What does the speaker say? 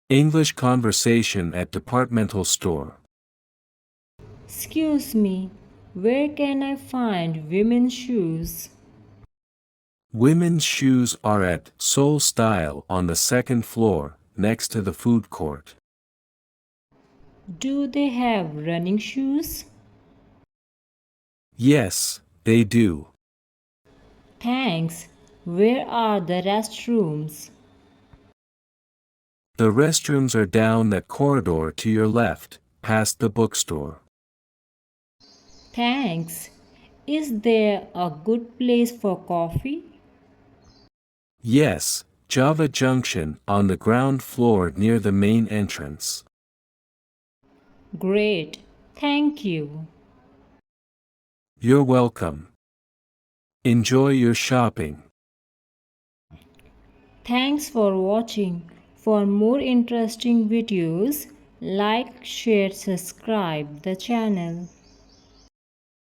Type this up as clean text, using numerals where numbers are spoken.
English conversation at departmental store. Excuse me, where can I find women's shoes? Women's shoes are at Soul Style on the second floor, next to the food court. Do they have running shoes? Yes, they do. Thanks. Where are the restrooms? The restrooms are down that corridor to your left, past the bookstore. Thanks. Is there a good place for coffee? Yes, Java Junction on the ground floor near the main entrance. Great. Thank you. You're welcome. Enjoy your shopping. Thanks for watching. For more interesting videos, like, share, subscribe the channel.